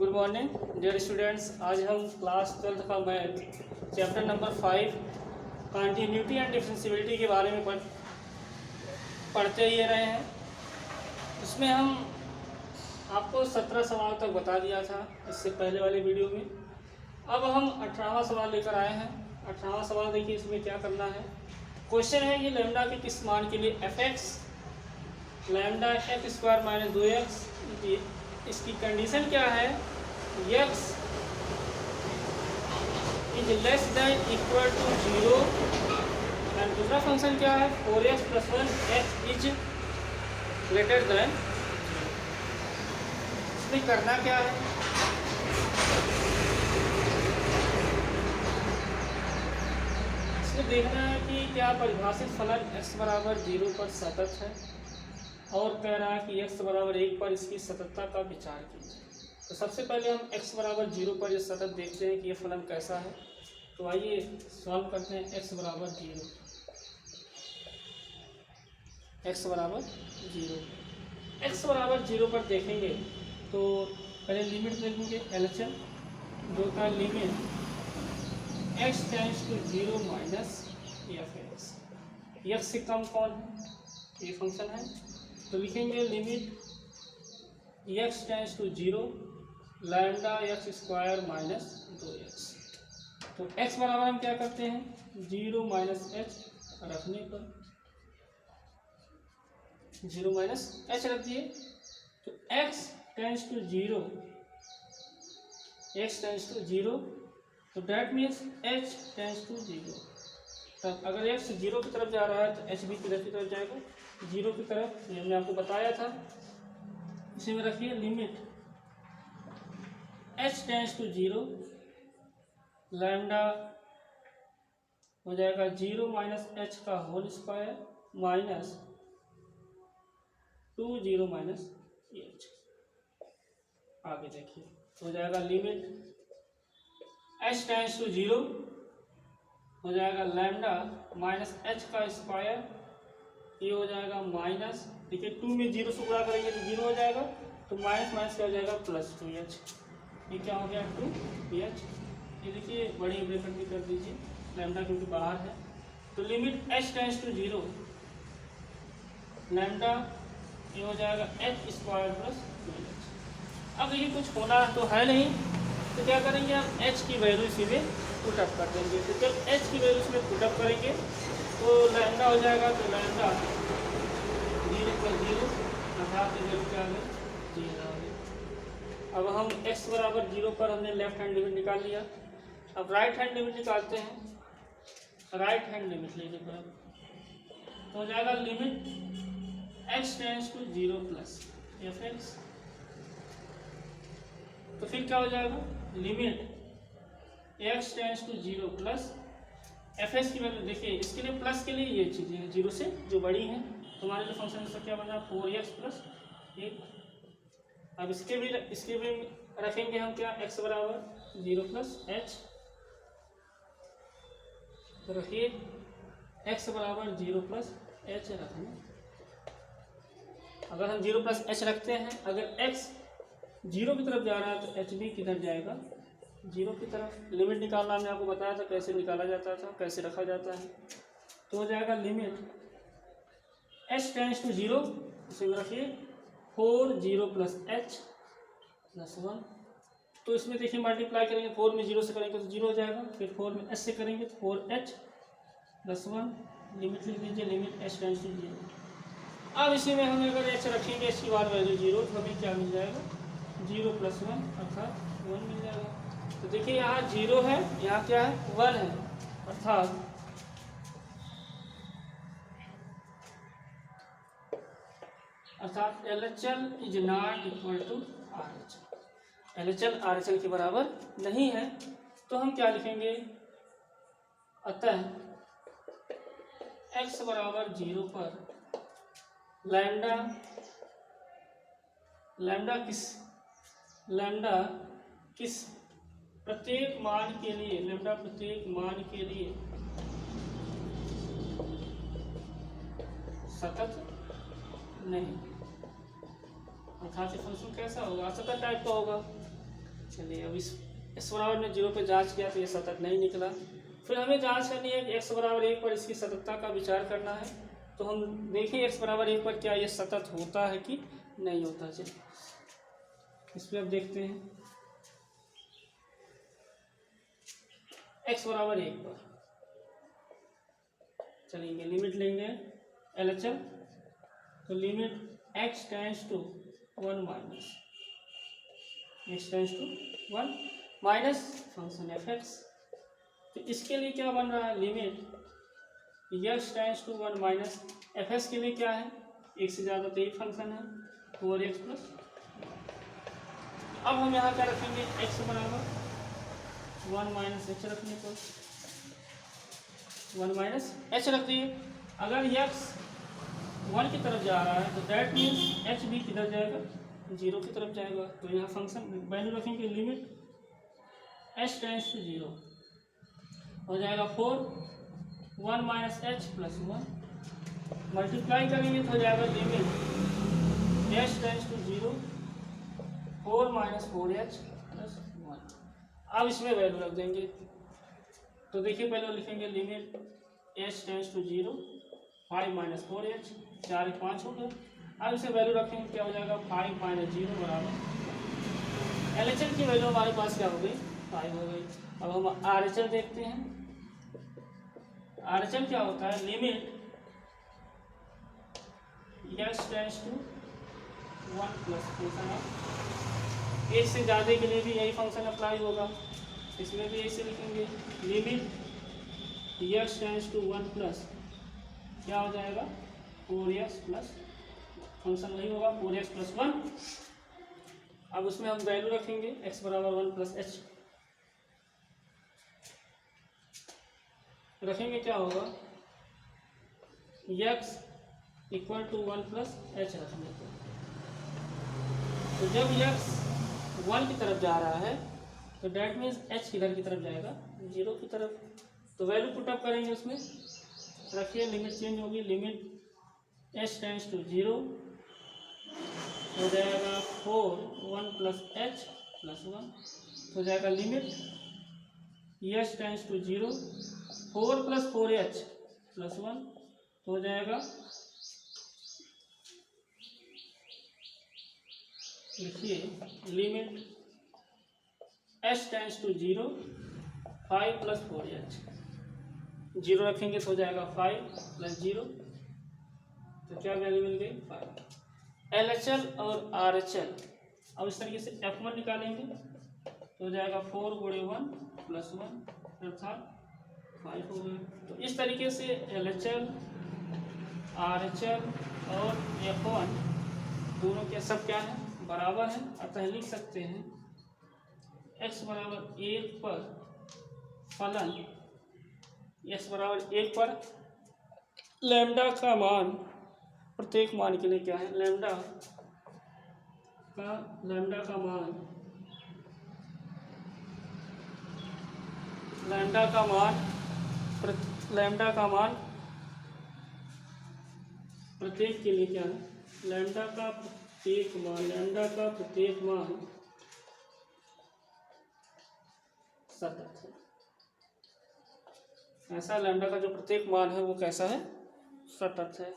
Good morning dear students. आज हम class 12 का math chapter number 5 continuity and differentiability के बारे में पढ़ते ही रहे हैं। उसमें हम आपको 17 सवाल तक बता दिया था इससे पहले वाले वीडियो में। अब हम 18वां सवाल लेकर आए हैं। 18वां सवाल देखिए, इसमें क्या करना है। क्वेश्चन है कि लैम्डा के किस मान के लिए fx lambda X square minus 2x, इसकी कंडीशन क्या है, x is less than equal to 0 and दूसरा फंक्शन क्या है 4x plus 1 x is greater than. इसमें करना क्या है, इसमें देखना है कि क्या परिभाषित फलन x बराबर 0 पर सतत है और कह रहा है कि x बराबर 1 पर इसकी सततता का विचार कीजिए। तो सबसे पहले हम x बराबर 0 पर ये सतत देखते हैं कि ये फलन कैसा है। तो आइए सॉल्व करते हैं। x बराबर 0, x बराबर 0, x बराबर 0 पर देखेंगे तो पहले लिमिट देखेंगे LHS, जो का limit x tends to 0 minus fx। x से कम कौन है, ये फंक्शन है। तो लिखेंगे limit x tends to 0 lambda X square minus 2x। तो x बराबर हम क्या करते हैं 0 माइनस h रखने पर 0 माइनस h रख दिए। तो x tends to 0, x tends to 0, तो that means h tends to 0। तब अगर x 0 की तरफ जा रहा है तो h भी किधर की तरफ जाएगा, 0 की तरफ। ये हमने आपको बताया था। इसी में रखिए limit h tends to 0 lambda हो जाएगा 0 माइनस h का whole square minus 2 0 minus h। आगे देखिए हो जाएगा लिमिट h टेंड्स टू 0 हो जाएगा लैम्डा माइनस h का स्क्वायर, ये हो जाएगा माइनस, देखिए 2 में 0 से गुणा करेंगे तो 0 हो जाएगा, तो माइनस माइनस क्या हो जाएगा प्लस 2h। ये क्या हो गया 2h। ये देखिए बड़ी ब्रैकेट भी कर दीजिए, लैम्डा क्योंकि बाहर है। तो limit h tends to 0 lambda, ये हो जाएगा h स्क्वायर प्लस 2h। अब ये कुछ होना तो है नहीं, तो क्या करेंगे हम h की वैल्यू इसी में पुटअप कर देंगे। तो जब h की वैल्यू इसमें पुटअप करेंगे तो लैम्डा हो जाएगा, तो लैम्डा 0 प्लस 0 अर्थात वैल्यू क्या आ गई 0 आ गई। अब हम x बराबर 0 पर हमने लेफ्ट हैंड लिमिट निकाल लिया। अब राइट हैंड लिमिट निकालते हैं। राइट हैंड लिमिट लेने पर तो हो जाएगा limit x tends to 0 plus fx। तो फिर क्या हो जाएगा limit x tends to 0 plus fs की वैल्यू। देखिए इसके लिए प्लस के लिए ये चीज़ें हैं 0 से जो बड़ी हैं। हमारे जो फंक्शन इसका क्या बना 4x प्लस 1। अब इसके भी रखेंगे हम क्या x बराबर 0 प्लस h। तो रखिए x बराबर 0 प्लस h रखना। अगर हम 0 प्लस h रखते हैं, अगर x 0 की तरफ जा रहा है तो h भी किधर जाएगा 0 की तरफ। लिमिट निकालना हमने आपको बताया था कैसे निकाला जाता था, कैसे रखा जाता है। तो हो जाएगा लिमिट h टेंड्स टू 0, इसे रखिए 4 0 प्लस h प्लस 1। तो इसमें देखिए मल्टीप्लाई करेंगे, 4 में 0 से करेंगे तो 0 हो जाएगा, फिर 4 में h से करेंगे तो 4h प्लस 1। लिमिट लिख लीजिए लिमिट h टेंड्स टू 0। अब इसी में हम अगर h रखेंगे, इसकी बार वैल्यू 0, तो हमें क्या मिल जाएगा 0 प्लस 1 अर्थात 1 मिल जाएगा। तो देखिए यहाँ 0 है, यहाँ क्या है 1 है, अर्थात LHL is not equal to RHL। LHL RHL के बराबर नहीं है। तो हम क्या लिखेंगे, अतः x बराबर 0 पर लैम्डा किस प्रत्येक मान के लिए, लैम्डा प्रत्येक मान के लिए सतत नहीं। अर्थात फंक्शन कैसा होगा, असतत टाइप का होगा। चलिए अब इस बराबर में 0 पे जांच किया तो ये सतत नहीं निकला। फिर हमें जांच करनी है कि x बराबर 1 पर इसकी सततता का विचार करना है। तो हम देखें x बराबर 1 पर क्या ये सतत होता है कि नहीं होता। चलिए इस पर अब देखते हैं। x बराबर 1 पर चलेंगे, लिमिट लेंगे LHS। तो limit x tends to 1 minus x tends to 1 minus function fx। तो इसके लिए क्या बन रहा है, limit x tends to 1 minus fs के लिए क्या है, एक से ज़्यादा तो एक फंक्शन है 4x प्लस। अब हम यहाँ क्या रखेंगे, x बराबर 1 माइनस h रखने पर 1 माइनस h रख दिए। अगर x 1 की तरफ जा रहा है तो दैट मीन्स h भी किधर जाएगा, 0 की तरफ जाएगा। तो यहाँ फंक्शन वैल्यू रखेंगे, लिमिट h टेंड्स टू 0 हो जाएगा 4 1 माइनस h प्लस 1 मल्टीप्लाई करेंगे तो हो जाएगा limit h tends to 0 4 minus 4h plus 1। अब इसमें वैल्यू रख देंगे। तो देखिए पहले लिखेंगे limit h tends to 0 5 minus 4h 4 5 हो गया। अब इसे वैल्यू रखेंगे, क्या हो जाएगा 5 माइनस 0 बराबर LHS की वैल्यू हमारे पास क्या हो गई, 5 हो गई। अब हम RHS देखते हैं। RHS क्या होता है, limit x tends to 1 plus function of, एक से ज़्यादा के लिए भी यही फंक्शन अप्लाई होगा, इसमें भी ऐसे लिखेंगे limit x tends to 1 plus क्या हो जाएगा 4x प्लस फंक्शन वही होगा 4x प्लस 1। अब उसमें हम वैल्यू रखेंगे x बराबर 1 प्लस h रखेंगे, क्या होगा x equal to 1 plus h रखने को। तो जब x 1 की तरफ जा रहा है तो डैट मीन्स h किधर की तरफ जाएगा, 0 की तरफ। तो वैल्यू पुटअप करेंगे उसमें, रखिए लिमिट चेंज होगी, लिमिट h टेंड्स टू 0 हो जाएगा 4 1 प्लस h प्लस 1 हो जाएगा limit h tends to 0 4 plus 4h plus 1 हो जाएगा, लिखिए limit h tends to 0 5 plus 4h 0 रखेंगे तो हो जाएगा 5 प्लस 0, तो क्या वैल्यू मिल गई 5। LHL और RHL अब इस तरीके से F1 निकालेंगे तो हो जाएगा 4 गुणे 1 प्लस 1 अर्थात 5 हो गया। तो इस तरीके से LHL RHL और F1 दोनों के सब क्या है, बराबर है। अतः लिख सकते हैं x बराबर 1 पर फलन, x बराबर 1 पर लैम्डा का मान, प्रत्येक मान के लिए क्या है, लैम्डा का मान प्रत्येक के लिए क्या है, लैम्डा का प्रत्येक मान सतत है। ऐसा लैम्डा का जो प्रत्येक मान है वो कैसा है, सतत है।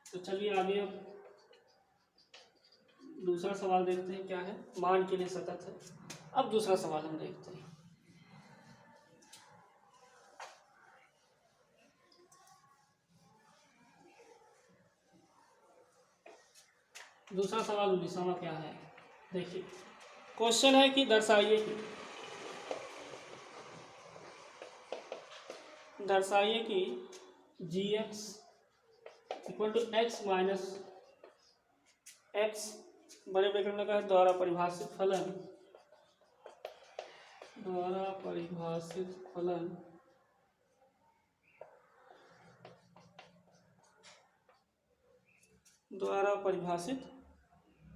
तो चलिए आगे अब दूसरा सवाल देखते हैं, क्या है, मान के लिए सतत है। अब दूसरा सवाल हम देखते हैं। दूसरा सवाल 19वां क्या है, देखिए क्वेश्चन है कि दर्शाइए कि gx equal to x minus x बड़े ब्रैकेट में लगा है द्वारा परिभाषित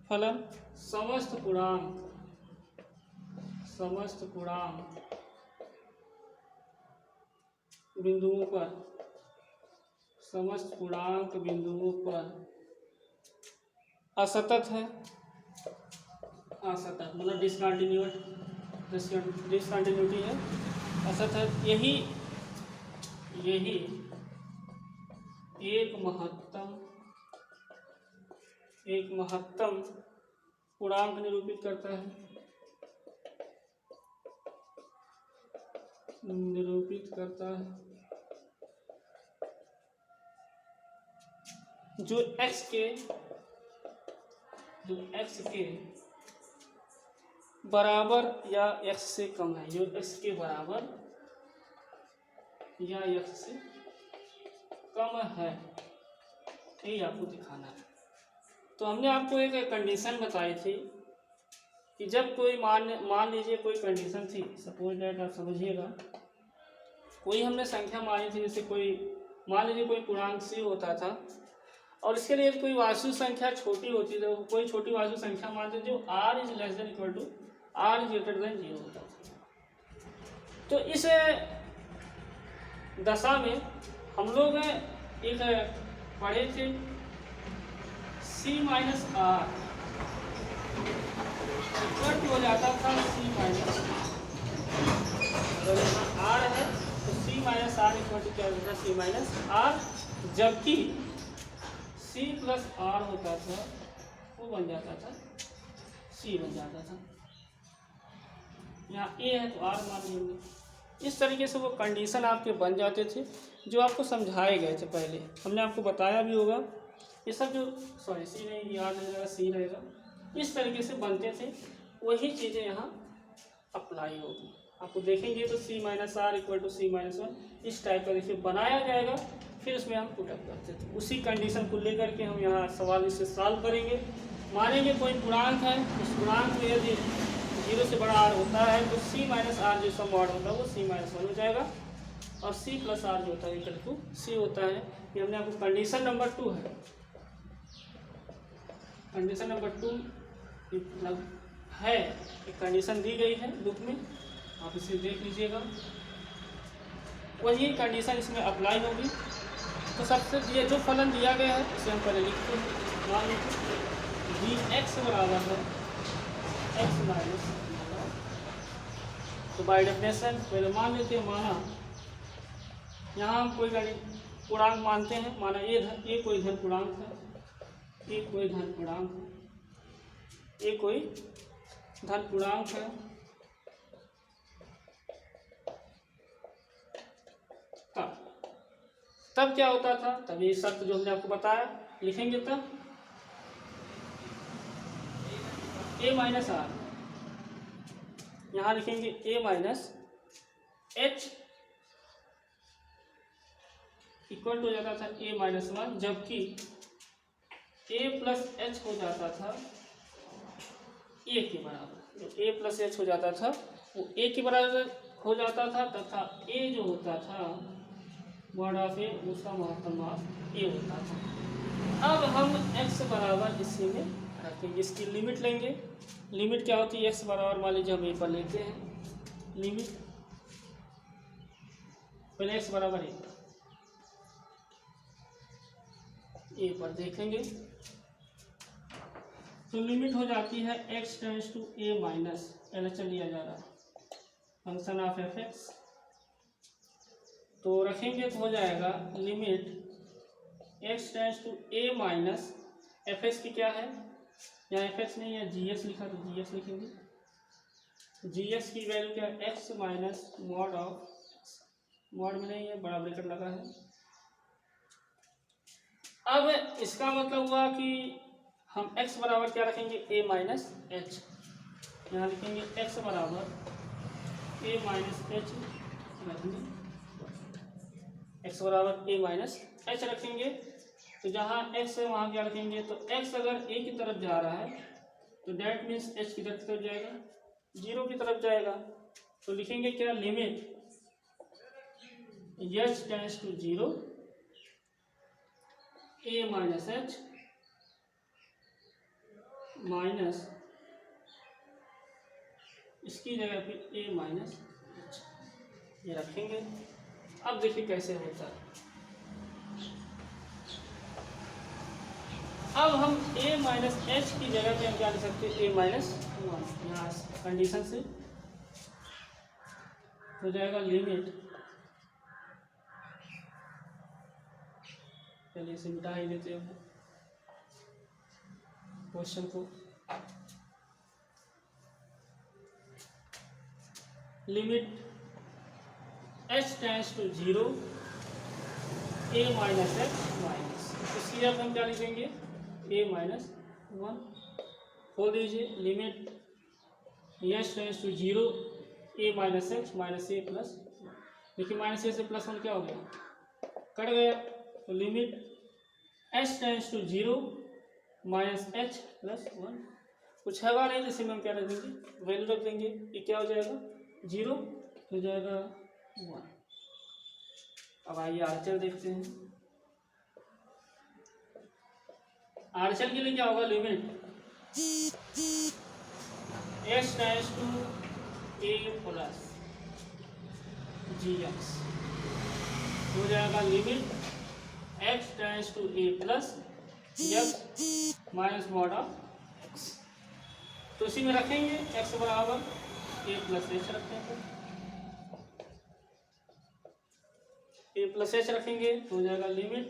फलन समस्त पूर्णांक बिंदुओं पर असतत है। असतत मतलब डिसकंटिन्यूटी है, असतत। यही एक महत्तम पूर्णांक निरूपित करता है, जो x के बराबर या x से कम है, जो x के बराबर या x से कम है, यही आपको दिखाना है। तो हमने आपको एक कंडीशन बताई थी कि जब कोई मान लीजिए कोई कंडीशन थी, सपोज दैट आप समझिएगा, कोई हमने संख्या मानी थी, जैसे कोई मान लीजिए कोई पूर्णांक c होता था और इसके लिए कोई वास्तविक संख्या छोटी होती थी, कोई छोटी वास्तविक संख्या मानते जो r is less than equal to r greater than 0 होता था। तो इस दशा में हम लोग एक पढ़े थे c minus R equal to हो जाता था c माइनस, अगर यहाँ आर है तो c minus R equal to क्या होता था c माइनस आर, जबकि c प्लस आर होता था वो बन जाता था c बन जाता था। यहाँ a है तो r मान लेंगे। इस तरीके से वो कंडीशन आपके बन जाते थे जो आपको समझाए गए थे, पहले हमने आपको बताया भी होगा। ये सब जो सी नहीं याद रहेगा, सी रहेगा, इस तरीके से बनते थे, वही चीज़ें यहाँ अप्लाई होगी। आपको देखेंगे तो c minus R equal to C minus one इस टाइप का देखिए बनाया जाएगा, फिर उसमें हम पुटअप करते थे। उसी कंडीशन को लेकर के हम यहाँ सवाल इससे सॉल्व करेंगे। मानेंगे कोई पूर्णांक है, उस पूर्णांक में यदि 0 से बड़ा r होता है तो c माइनस आर जो सम मॉड होता है वो c माइनस वन हो जाएगा, और c प्लस आर जो होता है इक्वल टू c होता है। ये हमने आपको कंडीशन नंबर 2 है, कंडीशन नंबर 2 मतलब है, एक कंडीशन दी गई है बुक में, आप इसे देख लीजिएगा। वही कंडीशन इसमें अप्लाई होगी। तो सबसे ये जो फलन दिया गया है इसे हम पहले लिखते हैं। मान लीजिए डी एक्स बराबर है एक्स माइनस, तो बाई डेफिनेशन पहले मान लेते हैं, माना यहाँ हम कोई पूर्णांक मानते हैं, माना ये कोई धन पूर्णांक है, ये कोई धन पूर्णांक है, ये कोई धन पूर्णांक है। तब क्या होता था, तब ये शर्त जो हमने आपको बताया लिखेंगे, तब a माइनस आर, यहाँ लिखेंगे a minus H equal to हो जाता था a माइनस वन, जबकि a प्लस एच हो जाता था a के बराबर। जो a प्लस एच हो जाता था वो a के बराबर हो जाता था, तथा a जो होता था मॉड ऑफ ए, उसका महत्तम ऑफ ए होता था। अब हम x बराबर इसी में रखेंगे, इसकी लिमिट लेंगे। लिमिट क्या होती है, x बराबर मान लीजिए हम ए पर लेते हैं लिमिट, पहले x बराबर ए पर देखेंगे तो लिमिट हो जाती है x tends to a minus L लिया जा रहा फंक्शन ऑफ एफ एक्स, तो रखेंगे तो हो जाएगा limit x tends to a minus F X की क्या है, यहाँ एफ एक्स नहीं है जी एक्स लिखा तो जी एक्स लिखेंगे, जी एक्स की वैल्यू क्या है x minus mod of, mod में नहीं है बड़ा ब्रैकेट लगा है। अब इसका मतलब हुआ कि हम x बराबर क्या रखेंगे a माइनस एच, यहाँ लिखेंगे x बराबर a माइनस एच रखेंगे, x बराबर a माइनस एच रखेंगे। तो जहाँ x है वहाँ क्या रखेंगे, तो x अगर a की तरफ जा रहा है तो डेट मीन्स h की तरफ जाएगा, 0 की तरफ जाएगा, तो लिखेंगे क्या limit h tends to 0 a minus H minus इसकी जगह पे a माइनस एच ये रखेंगे। अब देखिए कैसे होता है, अब हम a माइनस एच की जगह पे हम क्या लिख सकते हैं, a माइनस वन। यहाँ कंडीशन से हो जाएगा लिमिट, चलिए इसे मिटा ही देते हैं क्वेश्चन को। Limit h tends to 0 a minus H minus, इसकी जगह हम क्या लिखेंगे, a माइनस वन। खोल दीजिए, limit h tends to 0 a minus H minus a plus, देखिए माइनस a से प्लस वन क्या हो गया, कट गया। तो limit h tends to 0 minus H plus one, कुछ हैगा नहीं, जैसे हम क्या रख देंगे, वैल्यू रख देंगे, ये क्या हो जाएगा 0 हो जाएगा 1। अब आइए आरचल देखते हैं। आरचल के लिए क्या होगा, limit h tends to a plus gx हो जाएगा limit x tends to a plus x minus mod of x। तो इसी में रखेंगे x बराबर a प्लस एच रखते हैं, a प्लस एच रखेंगे तो हो जाएगा लिमिट,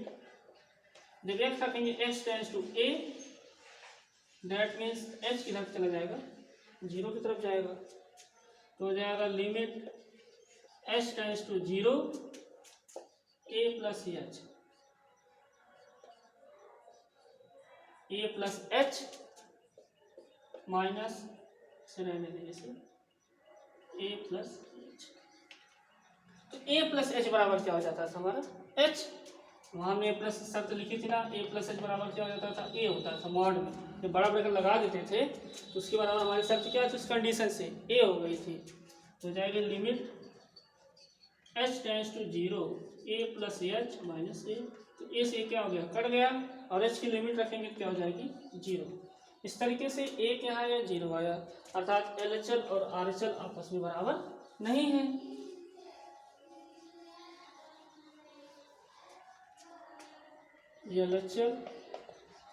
जब x रखेंगे x tends to a, that means h किधर चला जाएगा, 0 की तरफ जाएगा। तो हो जाएगा limit h tends to 0 a plus h, a plus h minus से रहने देंगे से a प्लस एच। तो a प्लस एच बराबर क्या हो जाता था हमारा h, वहाँ हमने a प्लस शर्त लिखी थी ना, a प्लस एच बराबर क्या हो जाता था, a होता था मॉड में, जब बड़ा ब्रैकेट लगा देते थे तो उसके बराबर हमारी शर्त क्या थी, उस कंडीशन से a हो गई थी। तो हो जाएगी limit h tends to 0 a plus h minus a, तो a से क्या हो गया, कट गया, और h की लिमिट रखेंगे क्या हो जाएगी 0। इस तरीके से a क्या आया 0 आया, अर्थात LHL और RHL आपस में बराबर नहीं है। LHL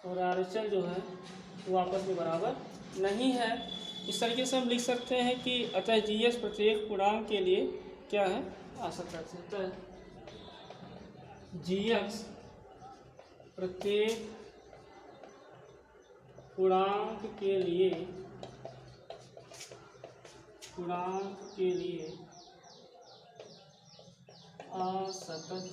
और RHL जो है वो आपस में बराबर नहीं है। इस तरीके से हम लिख सकते हैं कि अतः GS प्रत्येक पूर्णांक के लिए क्या है, आशा कर सकता है GX प्रत्येक पूर्णांक के लिए असतत